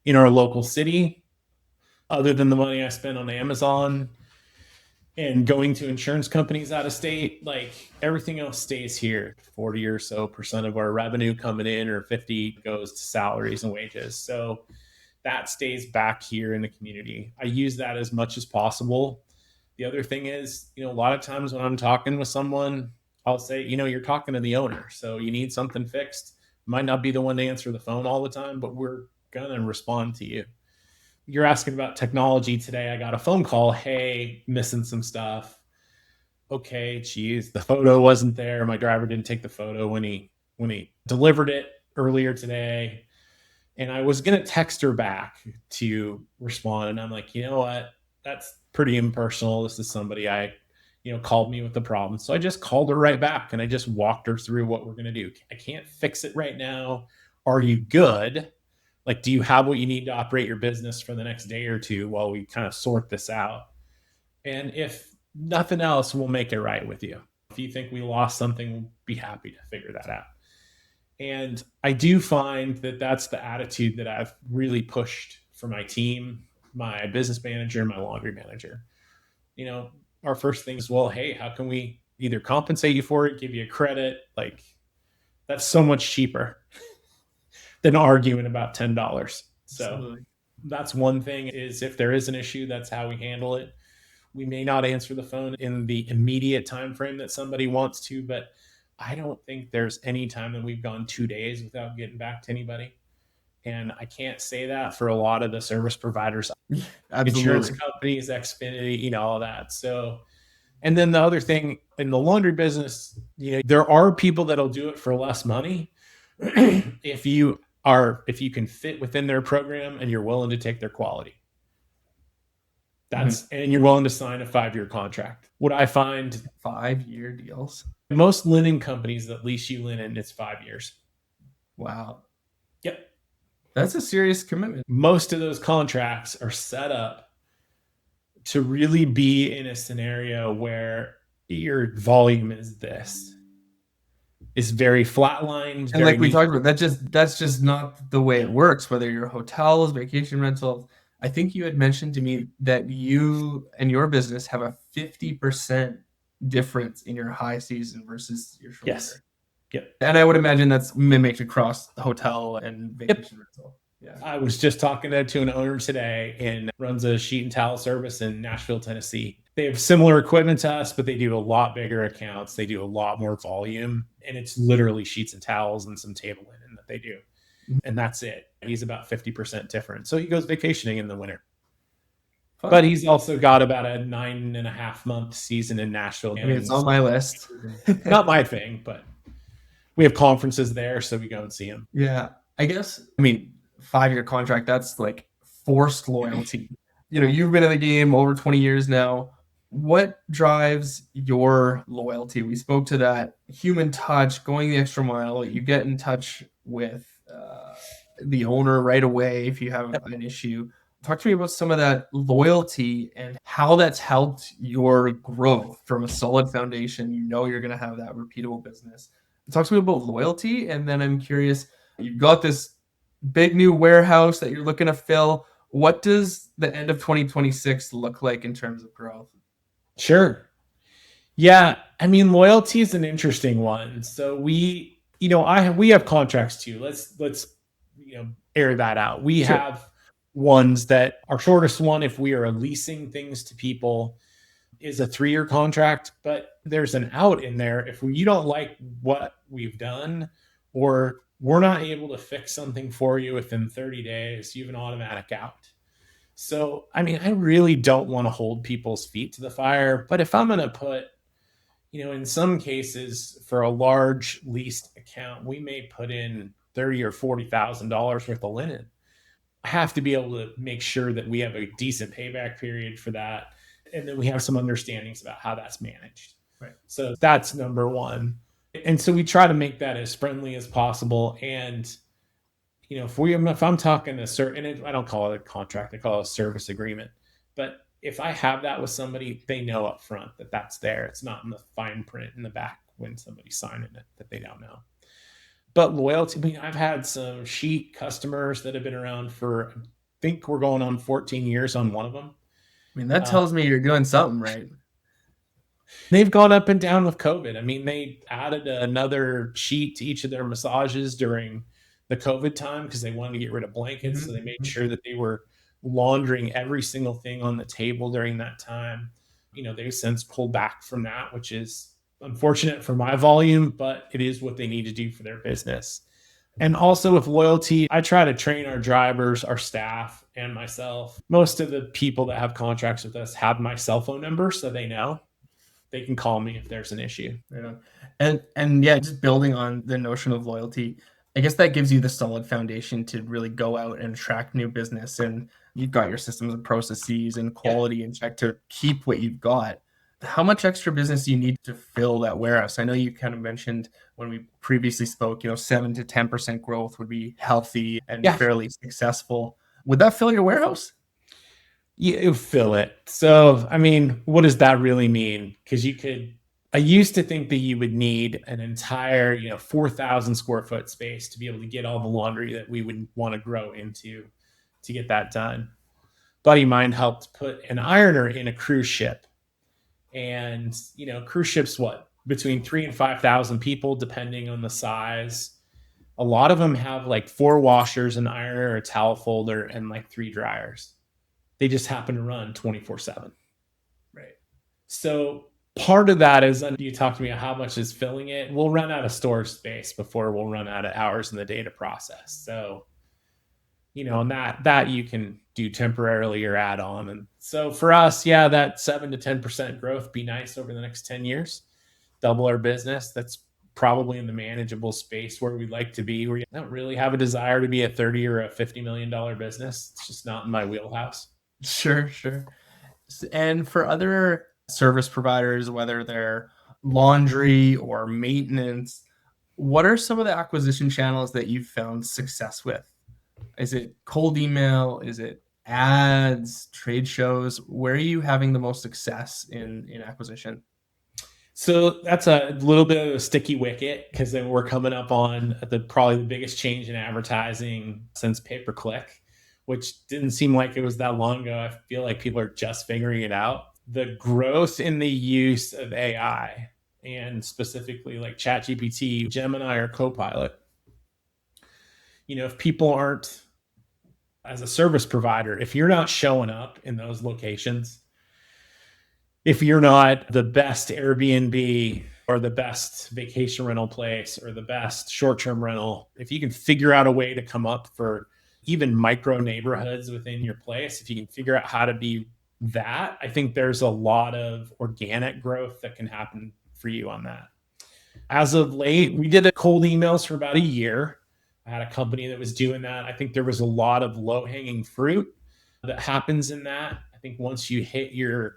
in our local city. Other than the money I spend on Amazon and going to insurance companies out of state, like everything else stays here. 40 or so percent of our revenue coming in, or 50 goes to salaries and wages. So that stays back here in the community. I use that as much as possible. The other thing is, a lot of times when I'm talking with someone, I'll say, you're talking to the owner. So you need something fixed. Might not be the one to answer the phone all the time, but we're going to respond to you. You're asking about technology today. I got a phone call. Hey, missing some stuff. Okay, geez, the photo wasn't there. My driver didn't take the photo when he delivered it earlier today. And I was gonna text her back to respond, and I'm like, you know what? That's pretty impersonal. This is somebody called me with the problem. So I just called her right back and I just walked her through what we're gonna do. I can't fix it right now. Are you good? Like, do you have what you need to operate your business for the next day or two while we kind of sort this out? And if nothing else, we'll make it right with you. If you think we lost something, we'll be happy to figure that out. And I do find that that's the attitude that I've really pushed for my team, my business manager, my laundry manager. Our first thing is, well, hey, how can we either compensate you for it, give you a credit? Like, that's so much cheaper than arguing about $10. So Absolutely. that's one thing, is if there is an issue, that's how we handle it. We may not answer the phone in the immediate time frame that somebody wants to, but I don't think there's any time that we've gone 2 days without getting back to anybody. And I can't say that for a lot of the service providers, insurance Absolutely. companies, Xfinity, all that. So, and then the other thing in the laundry business, there are people that'll do it for less money if you can fit within their program and you're willing to take their quality. And you're willing to sign a 5-year contract. What I find, 5-year deals. most linen companies that lease you linen, it's 5 years. Wow. Yep. That's a serious commitment. Most of those contracts are set up to really be in a scenario where your volume is very flatlined. And like we talked about, that's just not the way it works, whether you're hotels, vacation rentals. I think you had mentioned to me that you and your business have a 50% difference in your high season versus your shoulder. Yes. Yep. And I would imagine that's mimicked across the hotel and vacation rental. Yeah. I was just talking to an owner today, and runs a sheet and towel service in Nashville, Tennessee. They have similar equipment to us, but they do a lot bigger accounts. They do a lot more volume, and it's literally sheets and towels and some table linen that they do. And that's it. He's about 50% different. So he goes vacationing in the winter. Fun. But he's also got about a 9.5-month season in Nashville. I mean, it's on my list. Not my thing, but we have conferences there, so we go and see him. Yeah. I guess, 5-year contract, that's like forced loyalty. You've been in the game over 20 years now. What drives your loyalty? We spoke to that human touch, going the extra mile. You get in touch with the owner right away if you have an issue. Talk to me about some of that loyalty and how that's helped your growth from a solid foundation. You're going to have that repeatable business. Talk to me about loyalty, and then I'm curious, you've got this big new warehouse that you're looking to fill. What does the end of 2026 look like in terms of growth? Sure. Yeah. Loyalty is an interesting one. So we have contracts too. Let's air that out. We have ones that our shortest one, if we are leasing things to people, is a 3-year contract, but there's an out in there. If you don't like what we've done, or we're not able to fix something for you within 30 days, you have an automatic out. So, I really don't want to hold people's feet to the fire, but if I'm going to put, In some cases, for a large leased account, we may put in $30,000 or $40,000 worth of linen. I have to be able to make sure that we have a decent payback period for that, and then we have some understandings about how that's managed. Right. So that's number one. And so we try to make that as friendly as possible. And if I'm talking I don't call it a contract, I call it a service agreement. But if I have that with somebody, they know up front that that's there. It's not in the fine print in the back when somebody's signing it that they don't know. But loyalty, I mean, I've had some Sheet customers that have been around for, I think we're going on 14 years on one of them. I mean, that tells me you're doing something right. They've gone up and down with COVID. I mean, they added another sheet to each of their massages during the COVID time because they wanted to get rid of blankets. So they made sure that they were laundering every single thing on the table during that time. They've since pulled back from that, which is unfortunate for my volume, but it is what they need to do for their business. And also with loyalty, I try to train our drivers, our staff, and myself. Most of the people that have contracts with us have my cell phone number, so they know they can call me if there's an issue. Yeah. And yeah, just building on the notion of loyalty, I guess that gives you the solid foundation to really go out and attract new business. And you've got your systems and processes and quality in check to keep what you've got. How much extra business do you need to fill that warehouse? I know you kind of mentioned when we previously spoke, 7 to 10% growth would be healthy and fairly successful. Would that fill your warehouse? You fill it. So, I mean, what does that really mean? Because I used to think that you would need an entire, 4,000 square foot space to be able to get all the laundry that we would want to grow into to get that done. Buddy of mine helped put an ironer in a cruise ship. And, cruise ships, between 3,000 and 5,000 people, depending on the size. A lot of them have like 4 washers, an ironer, a towel folder, and like 3 dryers. They just happen to run 24/7. Right. So part of that is, you talk to me about how much is filling it. We'll run out of storage space before we'll run out of hours in the day to process. So, and that you can do temporarily or add on. And so for us, that 7 to 10% growth be nice over the next 10 years, double our business. That's probably in the manageable space where we'd like to be, where you don't really have a desire to be a 30 or a $50 million business. It's just not in my wheelhouse. Sure. And for other service providers, whether they're laundry or maintenance, what are some of the acquisition channels that you've found success with? Is it cold email? Is it ads, trade shows? Where are you having the most success in acquisition? So that's a little bit of a sticky wicket because then we're coming up on probably the biggest change in advertising since pay-per-click, which didn't seem like it was that long ago. I feel like people are just figuring it out. The growth in the use of AI, and specifically like ChatGPT, Gemini, or Copilot. If people aren't, as a service provider, if you're not showing up in those locations, if you're not the best Airbnb or the best vacation rental place or the best short-term rental, if you can figure out a way to come up for even micro neighborhoods within your place, if you can figure out how to be that, I think there's a lot of organic growth that can happen for you on that. As of late, we did cold emails for about a year. I had a company that was doing that. I think there was a lot of low-hanging fruit that happens in that. I think once you hit your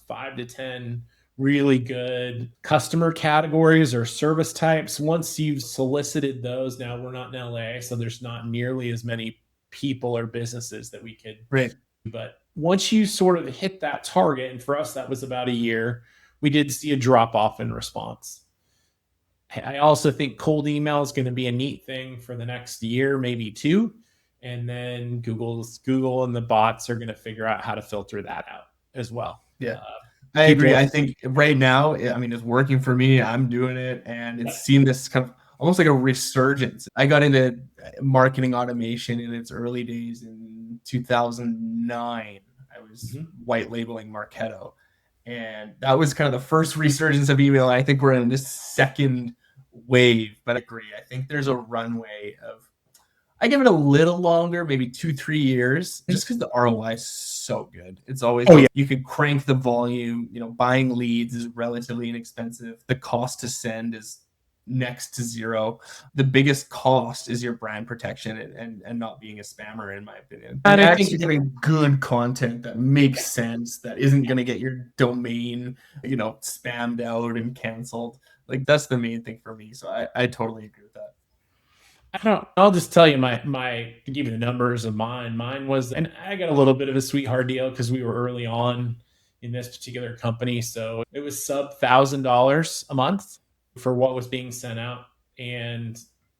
5 to 10 really good customer categories or service types, once you've solicited those, now we're not in LA, so there's not nearly as many people or businesses that we could. Right. But once you sort of hit that target, and for us, that was about a year, we did see a drop off in response. I also think cold email is going to be a neat thing for the next year, maybe 2. And then Google and the bots are going to figure out how to filter that out as well. Yeah. I agree. I think right now, I mean, it's working for me. I'm doing it, and it's seen this kind of almost like a resurgence. I got into marketing automation in its early days in 2009. I was white labeling Marketo, and that was kind of the first resurgence of email. I think we're in this second wave, but I agree. I think there's a runway of I give it a little longer, maybe 2-3 years, just because the ROI is so good. It's always, Oh yeah. you can crank the volume. Buying leads is relatively inexpensive. The cost to send is next to zero. The biggest cost is your brand protection and not being a spammer, in my opinion. And And I actually think getting good content that makes sense, that isn't going to get your domain, spammed out and canceled. Like, that's the main thing for me. So I totally agree with that. I don't. I'll just tell you to give you the numbers of mine. Mine was, and I got a little bit of a sweetheart deal because we were early on in this particular company, so it was sub $1,000 a month for what was being sent out, and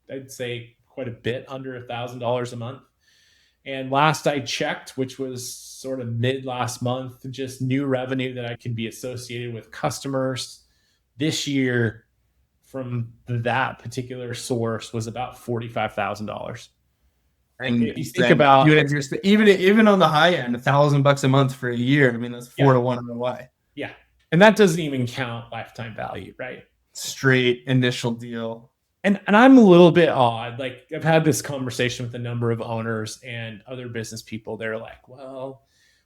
I'd say quite a bit under $1,000 a month. And last I checked, which was sort of mid last month, just new revenue that I could be associated with customers this year from that particular source was about $45,000. And if you think about even on the high end, $1,000 a month for a year, I mean, that's 4-to-1 ROI. Yeah. And that doesn't even count lifetime value, right? Straight initial deal. And I'm a little bit odd. Like, I've had this conversation with a number of owners and other business people. They're like, well,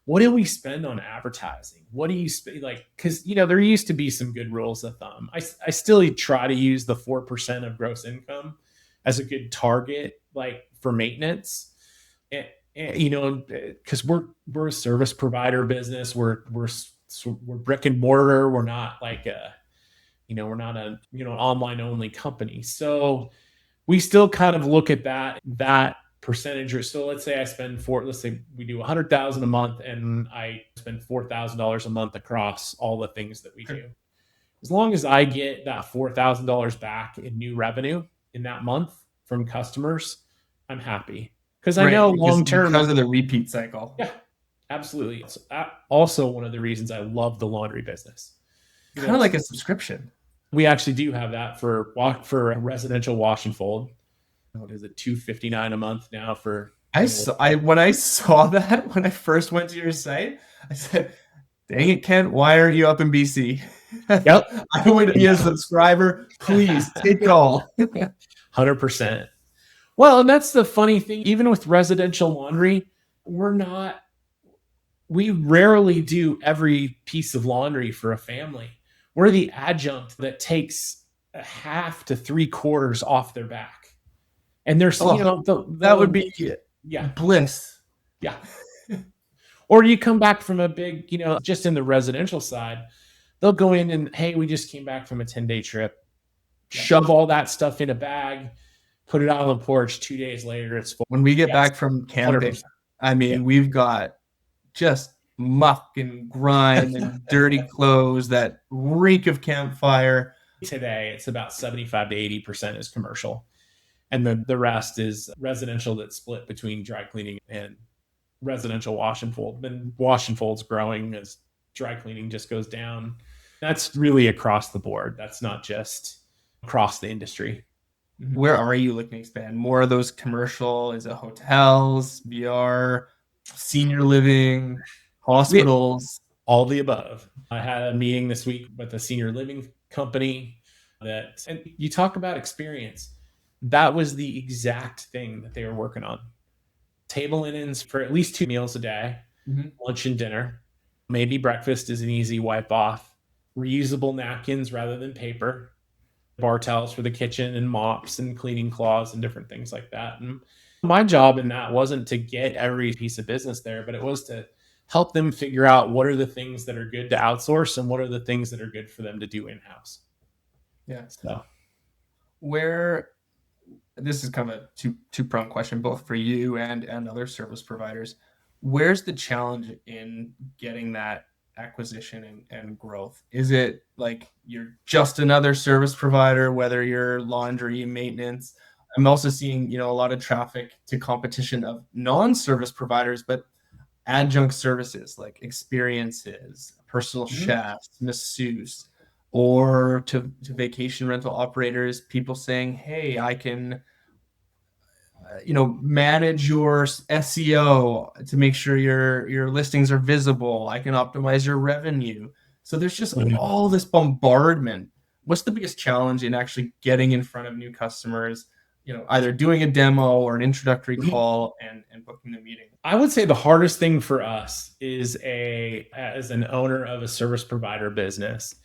what do we spend on advertising? What do you spend? Like, because, there used to be some good rules of thumb. I still try to use the 4% of gross income as a good target, like, for maintenance. And because we're a service provider business. We're brick and mortar. We're not like we're not an online only company. So we still kind of look at that percentage. Or so let's say let's say we do 100,000 a month and I spend $4,000 a month across all the things that we do. As long as I get that $4,000 back in new revenue in that month from customers, I'm happy. Because I know long term, because of the repeat cycle. Yeah, absolutely. It's also one of the reasons I love the laundry business. Kind of like a subscription. We actually do have that for a residential wash and fold. What is it, $259 a month now for? When I saw that, when I first went to your site, I said, "Dang it, Kent, why are you up in BC?" Yep. I would be a subscriber. Please take it all. 100%. Well, and that's the funny thing. Even with residential laundry, we rarely do every piece of laundry for a family. We're the adjunct that takes a half to 3/4 off their back. And there's, that would be bliss. Yeah. Or you come back from a big, just in the residential side, they'll go in and, hey, we just came back from a 10-day trip, shove all that stuff in a bag, put it out on the porch. 2 days later, it's full. When we get back from camping, 100%. I mean, we've got just muck and grime and dirty clothes that reek of campfire. Today, it's about 75 to 80% is commercial. And then the rest is residential that's split between dry cleaning and residential wash and fold. And wash and fold's growing as dry cleaning just goes down. That's really across the board. That's not just across the industry. Where are you looking to expand? More of those commercial? Is it hotels, VR, senior living, hospitals? All the above. I had a meeting this week with a senior living company and you talk about experience. That was the exact thing that they were working on. Table linens for at least 2 meals a day, lunch and dinner. Maybe breakfast is an easy wipe off. Reusable napkins rather than paper. Bar towels for the kitchen and mops and cleaning cloths and different things like that. And my job in that wasn't to get every piece of business there, but it was to help them figure out what are the things that are good to outsource and what are the things that are good for them to do in-house. Yeah. So this is kind of a two-pronged question, both for you and other service providers. Where's the challenge in getting that acquisition and growth? Is it like you're just another service provider, whether you're laundry, maintenance? I'm also seeing, a lot of traffic to competition of non-service providers, but adjunct services like experiences, personal chefs, masseuse, or to vacation rental operators, people saying, hey, I can manage your SEO to make sure your listings are visible. I can optimize your revenue. So there's just all this bombardment. What's the biggest challenge in actually getting in front of new customers? either doing a demo or an introductory call and booking the meeting? I would say the hardest thing for us is as an owner of a service provider business.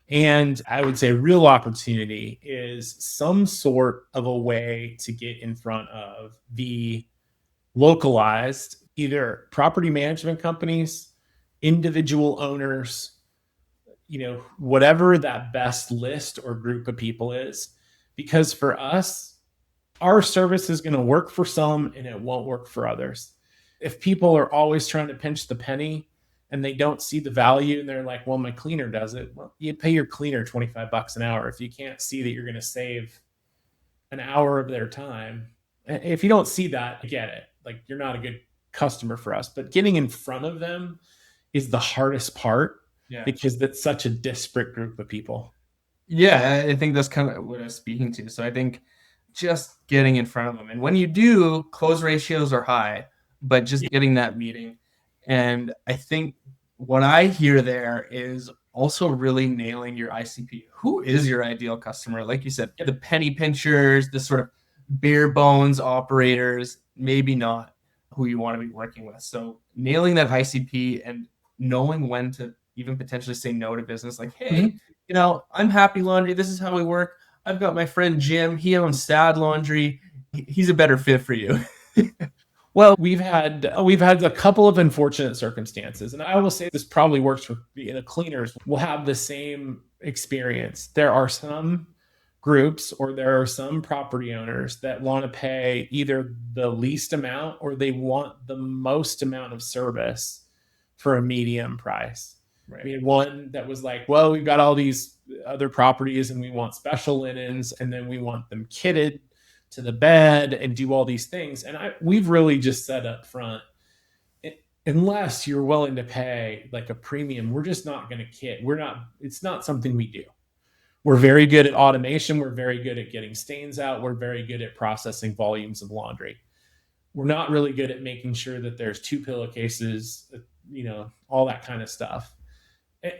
And I would say real opportunity is some sort of a way to get in front of the localized, either property management companies, individual owners, whatever that best list or group of people is. Because for us, our service is going to work for some and it won't work for others. If people are always trying to pinch the penny and they don't see the value and they're like, well, my cleaner does it. Well, you pay your cleaner $25 an hour. If you can't see that you're going to save an hour of their time, if you don't see that, I get it. Like, you're not a good customer for us. But getting in front of them is the hardest part, because that's such a disparate group of people. Yeah, I think that's kind of what I was speaking to. So I think just getting in front of them. And when you do, close ratios are high, but just getting that meeting. And I think what I hear there is also really nailing your ICP. Who is your ideal customer? Like you said, the penny pinchers, the sort of bare bones operators, maybe not who you want to be working with. So nailing that ICP and knowing when to even potentially say no to business, like, hey, I'm Happy Laundry. This is how we work. I've got my friend Jim. He owns Sad Laundry. He's a better fit for you. Well, we've had a couple of unfortunate circumstances, and I will say this probably works for cleaners. Will have the same experience. There are some groups or there are some property owners that want to pay either the least amount or they want the most amount of service for a medium price. Right. We had one that was like, well, we've got all these other properties and we want special linens and then we want them kitted to the bed and do all these things. And we've really just said up front, unless you're willing to pay like a premium, we're just not going to kit. It's not something we do. We're very good at automation. We're very good at getting stains out. We're very good at processing volumes of laundry. We're not really good at making sure that there's 2 pillowcases, all that kind of stuff.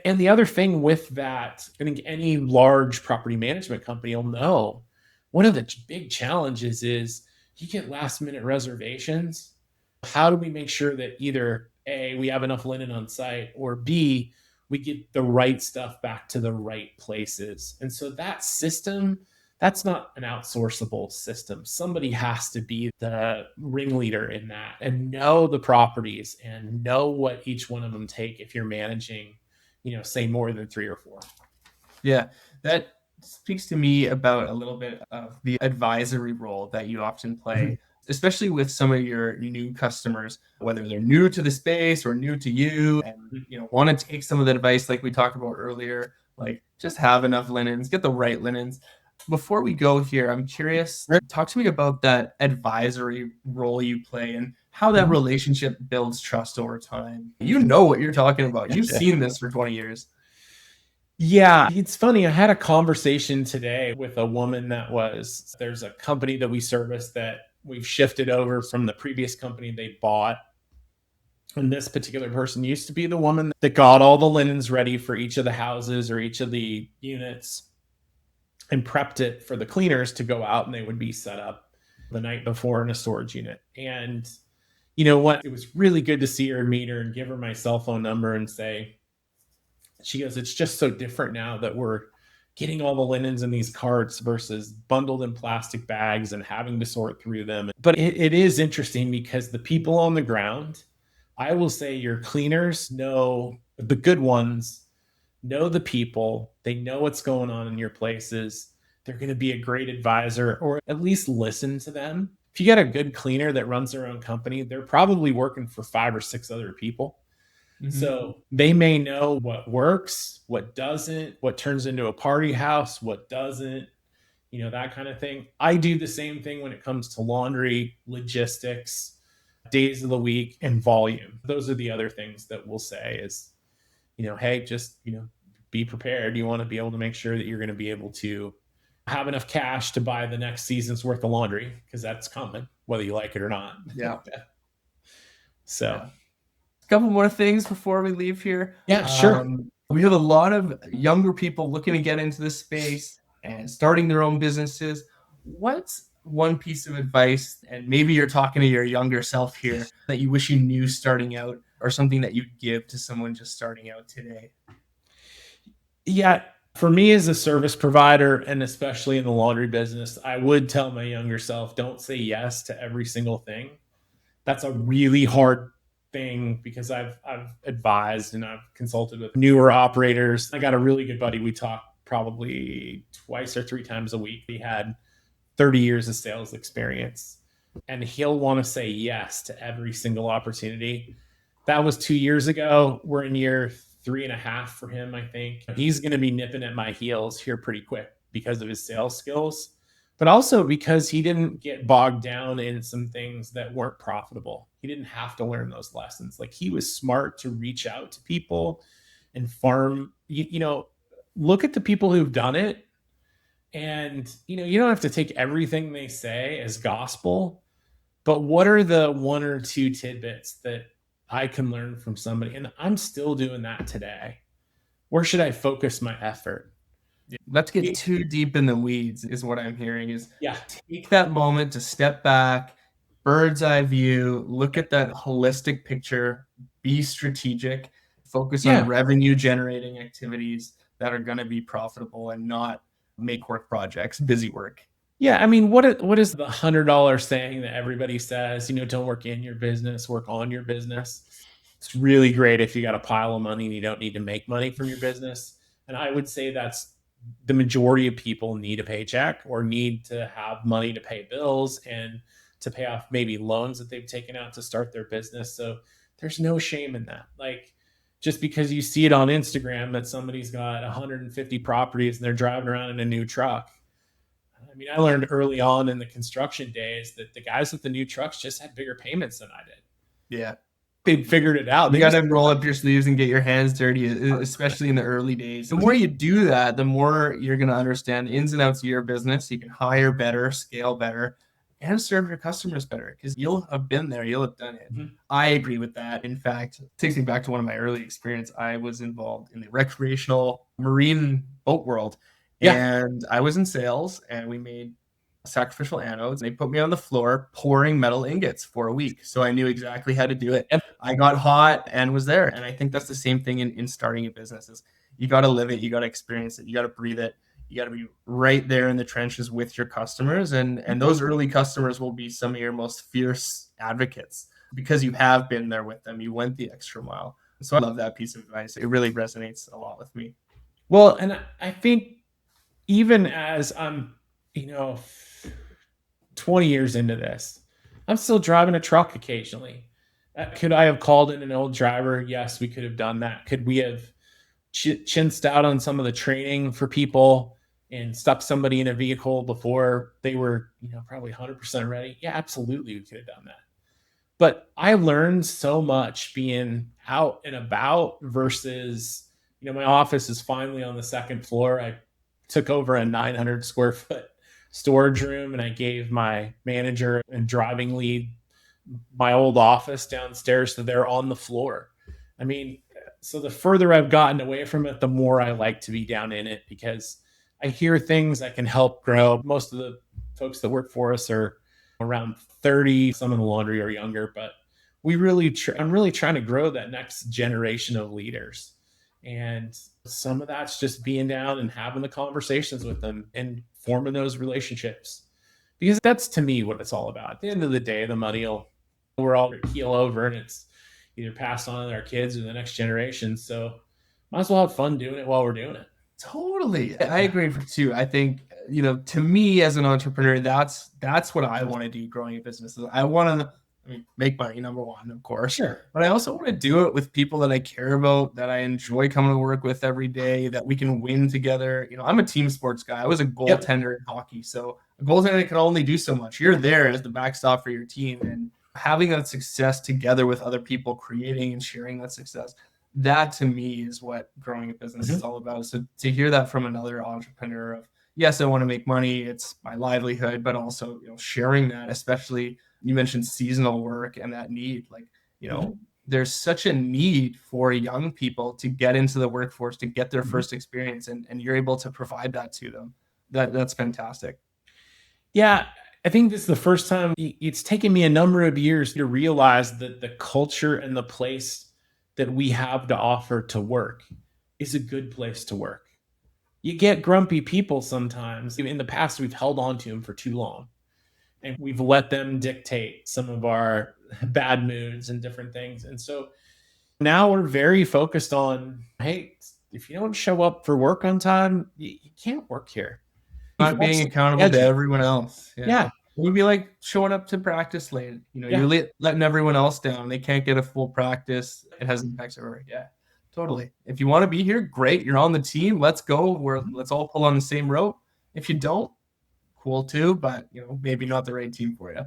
And the other thing with that, I think any large property management company will know, one of the big challenges is you get last minute reservations. How do we make sure that either A, we have enough linen on site, or B, we get the right stuff back to the right places? And so that system, that's not an outsourceable system. Somebody has to be the ringleader in that and know the properties and know what each one of them take if you're managing, say more than 3 or 4. Yeah, that speaks to me about a little bit of the advisory role that you often play, especially with some of your new customers, whether they're new to the space or new to you and want to take some of that advice like we talked about earlier, like just have enough linens, get the right linens. Before we go here, I'm curious, talk to me about that advisory role you play and how that relationship builds trust over time. You know what you're talking about. You've seen this for 20 years. Yeah, it's funny. I had a conversation today with a woman there's a company that we service that we've shifted over from the previous company they bought. And this particular person used to be the woman that got all the linens ready for each of the houses or each of the units and prepped it for the cleaners to go out, and they would be set up the night before in a storage unit. And you know what? It was really good to see her and meet her and give her my cell phone number and say, she goes, it's just so different now that we're getting all the linens in these carts versus bundled in plastic bags and having to sort through them. But it is interesting because the people on the ground, I will say your cleaners know, the good ones know the people. They know what's going on in your places. They're going to be a great advisor, or at least listen to them. If you get a good cleaner that runs their own company, they're probably working for 5 or 6 other people. Mm-hmm. So they may know what works, what doesn't, what turns into a party house, what doesn't, that kind of thing. I do the same thing when it comes to laundry, logistics, days of the week, and volume. Those are the other things that we'll say is, hey, just, be prepared. You want to be able to make sure that you're going to be able to have enough cash to buy the next season's worth of laundry, because that's coming, whether you like it or not. Yeah. So. Yeah. Couple more things before we leave here. Yeah, sure. We have a lot of younger people looking to get into this space and starting their own businesses. What's one piece of advice, and maybe you're talking to your younger self here, that you wish you knew starting out, or something that you'd give to someone just starting out today? Yeah. For me as a service provider, and especially in the laundry business, I would tell my younger self, don't say yes to every single thing. That's a really hard thing because I've advised and I've consulted with newer operators. I got a really good buddy. We talk probably twice or three times a week. He had 30 years of sales experience, and he'll want to say yes to every single opportunity. That was 2 years ago. We're in year 3.5 for him, I think. He's going to be nipping at my heels here pretty quick because of his sales skills, but also because he didn't get bogged down in some things that weren't profitable. He didn't have to learn those lessons. Like, he was smart to reach out to people and farm, look at the people who've done it. And, you don't have to take everything they say as gospel, but what are the one or two tidbits that I can learn from somebody? And I'm still doing that today. Where should I focus my effort? Let's get too deep in the weeds, is what I'm hearing. Is Yeah. take that moment to step back, bird's eye view, look at that holistic picture, be strategic, focus on Yeah. revenue generating activities that are going to be profitable, and not make work projects, busy work. Yeah. I mean, what is the $100 saying that everybody says, don't work in your business, work on your business? It's really great if you got a pile of money and you don't need to make money from your business. And I would say that's the majority of people need a paycheck or need to have money to pay bills and to pay off maybe loans that they've taken out to start their business. So there's no shame in that. Like, just because you see it on Instagram that somebody's got 150 properties and they're driving around in a new truck. I mean, I learned early on in the construction days that the guys with the new trucks just had bigger payments than I did. Yeah. They figured it out. You got to roll up your sleeves and get your hands dirty, especially in the early days. The more you do that, the more you're going to understand the ins and outs of your business. You can hire better, scale better, and serve your customers better, because you'll have been there. You'll have done it. Mm-hmm. I agree with that. In fact, it takes me back to one of my early experiences. I was involved in the recreational marine boat world. Yeah. And I was in sales, and we made sacrificial anodes. They put me on the floor pouring metal ingots for a week. So I knew exactly how to do it. I got hot and was there. And I think that's the same thing in starting a business. Is you got to live it. You got to experience it. You got to breathe it. You got to be right there in the trenches with your customers. And those early customers will be some of your most fierce advocates, because you have been there with them. You went the extra mile. So I love that piece of advice. It really resonates a lot with me. Well, and I think even as I'm, 20 years into this, I'm still driving a truck occasionally. Could I have called in an old driver? Yes, we could have done that. Could we have chinsed out on some of the training for people and stuck somebody in a vehicle before they were, probably 100% ready? Yeah, absolutely, we could have done that. But I learned so much being out and about versus, my office is finally on the second floor. I took over a 900 square foot storage room, and I gave my manager and driving lead my old office downstairs, so they're on the floor. I mean, so the further I've gotten away from it, the more I like to be down in it, because I hear things that can help grow. Most of the folks that work for us are around 30. Some in the laundry are younger, but I'm really trying to grow that next generation of leaders. And some of that's just being down and having the conversations with them and forming those relationships, because that's, to me, what it's all about. At the end of the day, the money we're all keel over, and it's either passed on to our kids or the next generation. So might as well have fun doing it while we're doing it. Totally. I agree too. I think, to me as an entrepreneur, that's what I want to do growing a business. I want to make money, number one, of course. Sure. But I also want to do it with people that I care about, that I enjoy coming to work with every day, that we can win together. I'm a team sports guy. I was a goaltender in hockey. So a goaltender can only do so much. You're there as the backstop for your team, and having that success together with other people, creating and sharing that success. That, to me, is what growing a business is all about. So to hear that from another entrepreneur of, yes, I want to make money, it's my livelihood, but also, sharing that, especially you mentioned seasonal work and that need, like, there's such a need for young people to get into the workforce, to get their first experience, and you're able to provide that to them. That's fantastic. Yeah. I think this is the first time it's taken me a number of years to realize that the culture and the place that we have to offer to work is a good place to work. You get grumpy people sometimes. In the past, we've held on to them for too long and we've let them dictate some of our bad moods and different things. And so now we're very focused on, hey, if you don't show up for work on time, you can't work here. Not being accountable to everyone else. Yeah. It would be like showing up to practice late. You're letting everyone else down. They can't get a full practice. It has impacts everywhere. Yeah, totally. If you want to be here, great. You're on the team. Let's go. Let's all pull on the same rope. If you don't, cool too, but maybe not the right team for you.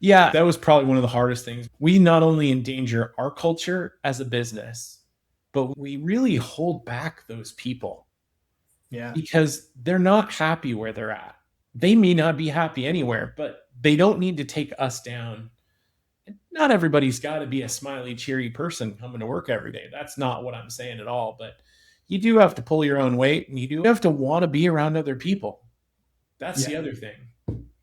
Yeah, that was probably one of the hardest things. We not only endanger our culture as a business, but we really hold back those people. Yeah. Because they're not happy where they're at. They may not be happy anywhere, but they don't need to take us down. Not everybody's got to be a smiley, cheery person coming to work every day. That's not what I'm saying at all. But you do have to pull your own weight and you do have to want to be around other people. That's the other thing.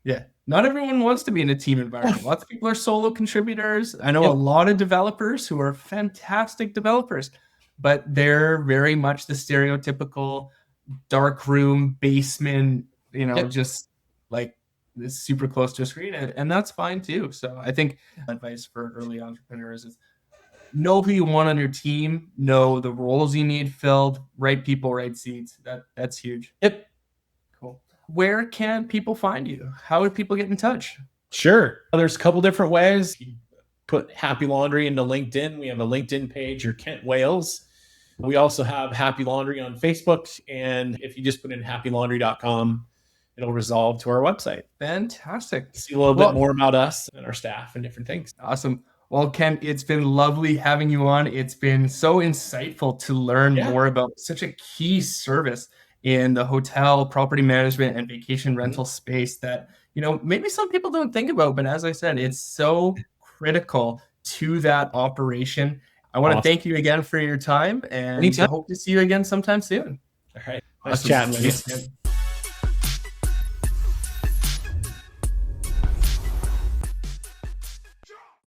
Yeah. Not everyone wants to be in a team environment. Lots of people are solo contributors. I know a lot of developers who are fantastic developers, but they're very much the stereotypical dark room, basement, just like this super close to a screen. And that's fine too. So I think advice for early entrepreneurs is know who you want on your team, know the roles you need filled, right people, right seats. That's huge. Yep. Cool. Where can people find you? How would people get in touch? Sure. There's a couple different ways. You put Happy Laundry into LinkedIn. We have a LinkedIn page, or Kent Wales. We also have Happy Laundry on Facebook. And if you just put in happylaundry.com, it'll resolve to our website. Fantastic. See a little bit more about us and our staff and different things. Awesome. Well, Kent, it's been lovely having you on. It's been so insightful to learn more about such a key service in the hotel, property management, and vacation rental space that, maybe some people don't think about. But as I said, it's so critical to that operation. I want to thank you again for your time, and I hope to see you again sometime soon. All right. Nice chatting with you.